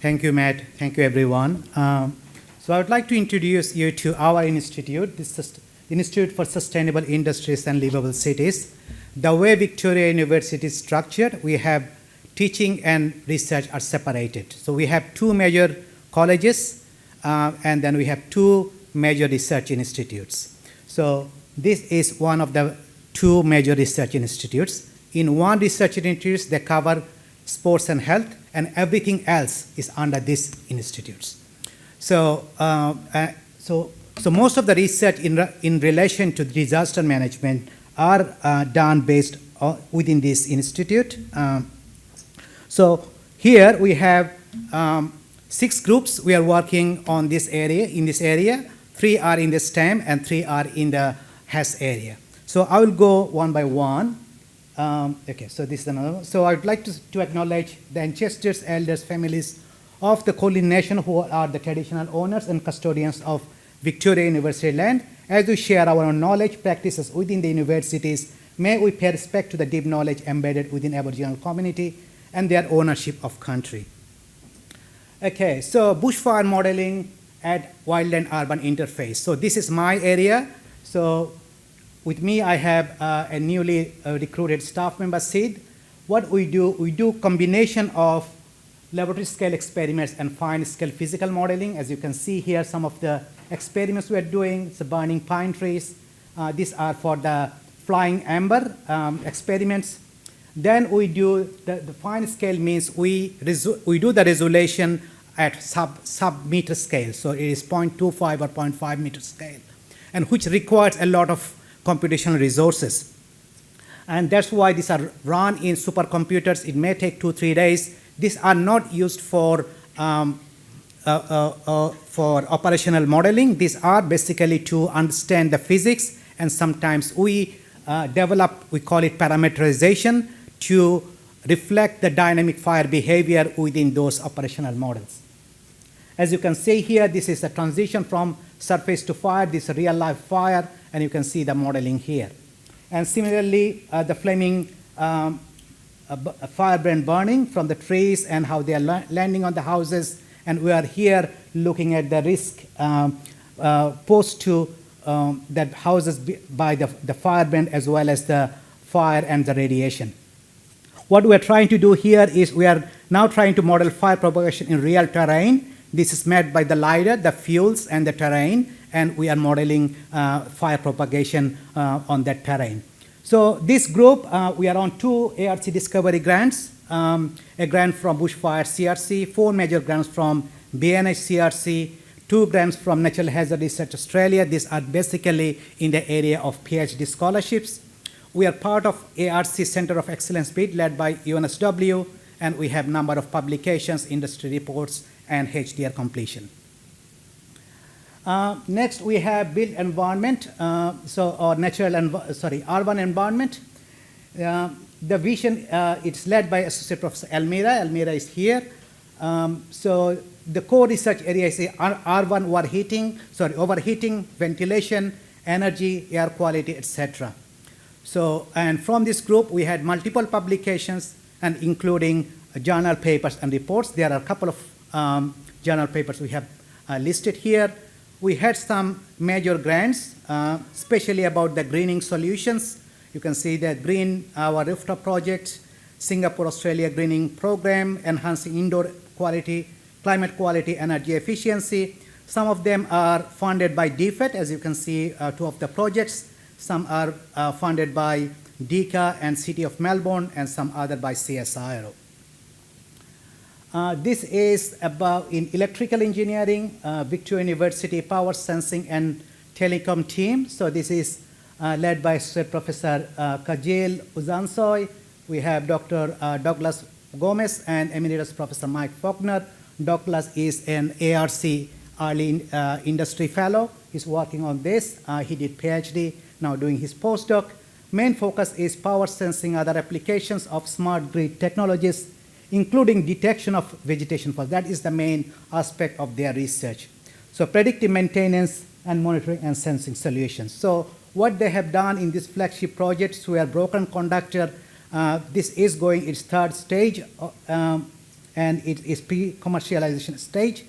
Thank you, Matt. Thank you, everyone. So I would like to introduce you to our institute, the Institute for Sustainable Industries and Livable Cities. The way Victoria University is structured, we have teaching and research are separated. So we have two major colleges, and then we have two major research institutes. So this is one of the two major research institutes. In one research institute, they cover sports and health, and everything else is under these institutes. So, so most of the research in relation to disaster management are done based within this institute. So here we have 6 groups we are working on this area, in this area. 3 are in the STEM and 3 are in the HAS area. So I will go one by one. Okay, so this is another one. So I would like to acknowledge the ancestors, elders, families of the Kulin Nation who are the traditional owners and custodians of Victoria University land. As we share our own knowledge practices within the universities, may we pay respect to the deep knowledge embedded within Aboriginal community and their ownership of country. Okay, so bushfire modeling at wildland-urban interface. So this is my area. So with me, I have a newly recruited staff member, Sid. What we do combination of laboratory scale experiments and fine scale physical modeling. As you can see here, some of the experiments we are doing, it's burning pine trees. These are for the flying amber experiments. Then we do the fine scale means we do the resolution at sub-meter scale. So it is 0.25 or 0.5 meter scale, and which requires a lot of computational resources. And that's why these are run in supercomputers. It may take 2-3 days. These are not used for operational modeling. These are basically to understand the physics, and sometimes we develop, we call it parameterization, to reflect the dynamic fire behavior within those operational models. As you can see here, this is a transition from surface to fire. This is a real life fire, and you can see the modeling here. And similarly, the flaming firebrand burning from the trees and how they are landing on the houses. And we are here looking at the risk posed to that houses by the firebrand as well as the fire and the radiation. What we are trying to do here is we are now trying to model fire propagation in real terrain. This is made by the LiDAR, the fuels, and the terrain, and we are modeling fire propagation on that terrain. So this group, we are on 2 ARC discovery grants, a grant from Bushfire CRC, 4 major grants from BNH CRC, 2 grants from Natural Hazard Research Australia. These are basically in the area of PhD scholarships. We are part of ARC Center of Excellence bid led by UNSW, and we have number of publications, industry reports, and HDR completion. Next, we have built environment, urban environment. The vision, it's led by Associate Professor Elmira. Elmira is here. So the core research area is urban overheating, ventilation, energy, air quality, etc. So, and from this group, we had multiple publications, and including journal papers and reports. There are a couple of journal papers we have listed here. We had some major grants, especially about the greening solutions. You can see the our rooftop project, Singapore, Australia greening program, enhancing indoor quality, climate quality, energy efficiency. Some of them are funded by DFET, as you can see, 2 of the projects. Some are funded by DECA and City of Melbourne, and some other by CSIRO. This is about in electrical engineering, Victoria University Power Sensing and Telecom team. So this is led by Associate Professor Kajil Uzansoy. We have Dr. Douglas Gomez and Emeritus Professor Mike Faulkner. Douglas is an ARC early industry fellow. He's working on this. He did PhD, now doing his postdoc. Main focus is power sensing, other applications of smart grid technologies, including detection of vegetation falls. That is the main aspect of their research. So predictive maintenance and monitoring and sensing solutions. So what they have done in this flagship project, we are broken conductor. This is going its 3rd stage, and it is pre-commercialization stage.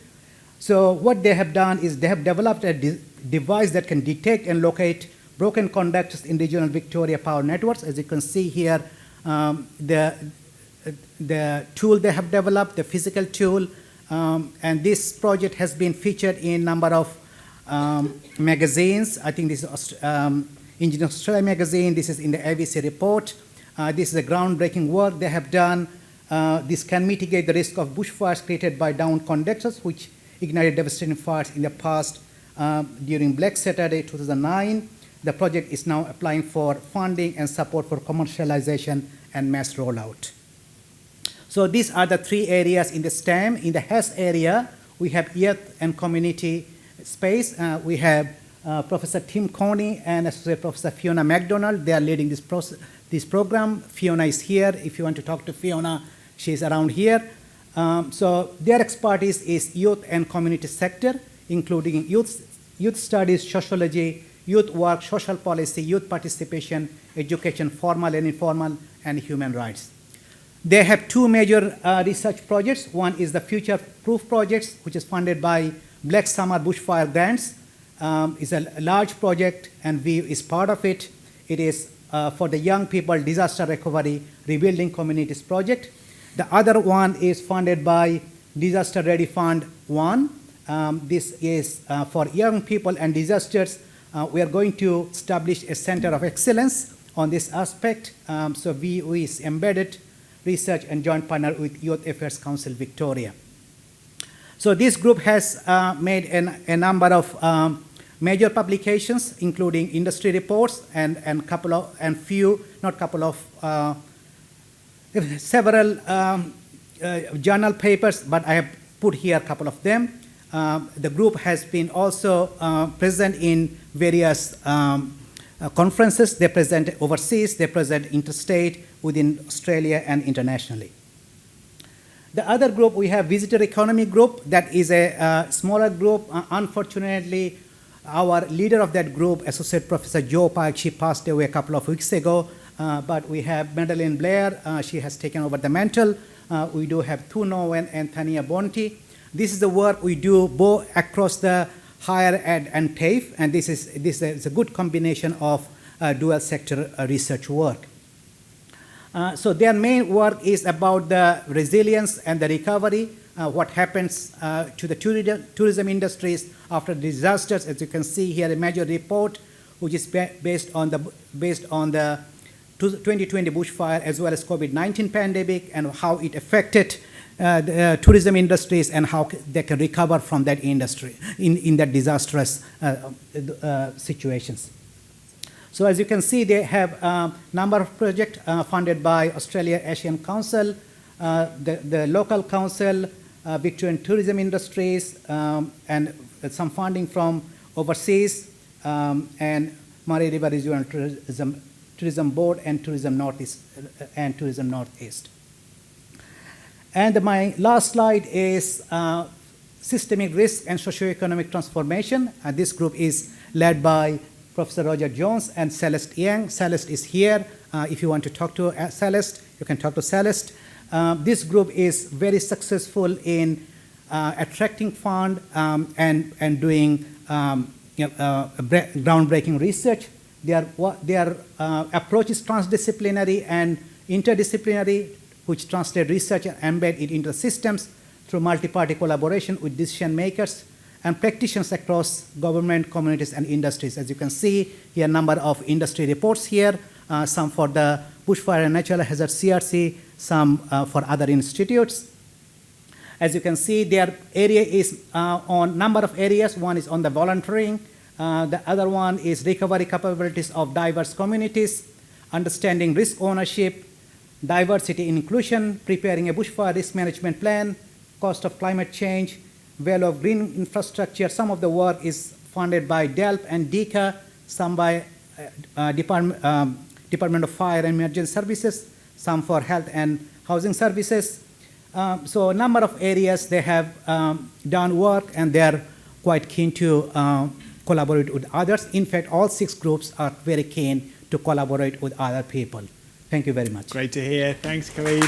So what they have done is they have developed a device that can detect and locate broken conductors in regional Victoria power networks. As you can see here, the tool they have developed, the physical tool, and this project has been featured in a number of magazines. I think this is Engineering Australia magazine. This is in the ABC report. This is a groundbreaking work they have done. This can mitigate the risk of bushfires created by downed conductors, which ignited devastating fires in the past during Black Saturday 2009. The project is now applying for funding and support for commercialization and mass rollout. So these are the three areas in the STEM. In the HES area, we have youth and community space. We have Professor Tim Coney and Associate Professor Fiona MacDonald. They are leading this program. Fiona is here. If you want to talk to Fiona, she's around here. So their expertise is youth and community sector, including youth studies, sociology, youth work, social policy, youth participation, education, formal and informal, and human rights. They have two major research projects. One is the Future Proof Projects, which is funded by Black Summer Bushfire Grants. It's a large project, and we is part of it. It is for the young people disaster recovery, rebuilding communities project. The other one is funded by Disaster Ready Fund 1. This is for young people and disasters. We are going to establish a center of excellence on this aspect. So we is embedded research and joint partner with Youth Affairs Council Victoria. So this group has made a number of major publications, including industry reports several journal papers, but I have put here a couple of them. The group has been also present in various conferences. They present overseas, they present interstate, within Australia and internationally. The other group, we have Visitor Economy Group. That is a smaller group. Unfortunately, our leader of that group, Associate Professor Joe Pike, she passed away a couple of weeks ago. But we have Madeleine Blair. She has taken over the mantle. We do have Tu Nguyen and Tania Bonti. This is the work we do both across the higher ed and TAFE, and this is a good combination of dual sector research work. So their main work is about the resilience and the recovery, what happens to the tourism industries after disasters. As you can see here, a major report which is based on the 2020 bushfire as well as COVID-19 pandemic and how it affected the tourism industries and how they can recover from that industry in that disastrous situations. So as you can see, they have a number of projects funded by Australia Asian Council, the local council, Victorian tourism industries, and some funding from overseas, and Murray River Regional Tourism Board and Tourism Northeast and Tourism Northeast. And my last slide is systemic risk and socioeconomic transformation. This group is led by Professor Roger Jones and Celeste Yang. Celeste is here. If you want to talk to Celeste, you can talk to Celeste. This group is very successful in attracting fund and doing groundbreaking research. Their approach is transdisciplinary and interdisciplinary, which translate research and embed it into systems through multi-party collaboration with decision makers and practitioners across government, communities, and industries. As you can see here, a number of industry reports here, some for the Bushfire and Natural Hazard CRC, some for other institutes. As you can see, their area is on number of areas. One is on the volunteering. The other one is recovery capabilities of diverse communities, understanding risk ownership, diversity and inclusion, preparing a bushfire risk management plan, cost of climate change, value of green infrastructure. Some of the work is funded by DELP and DECA, some by Department of Fire and Emergency Services, some for health and housing services. So a number of areas they have done work, and they are quite keen to collaborate with others. In fact, all 6 groups are very keen to collaborate with other people. Thank you very much. Great to hear. Thanks, Khalid.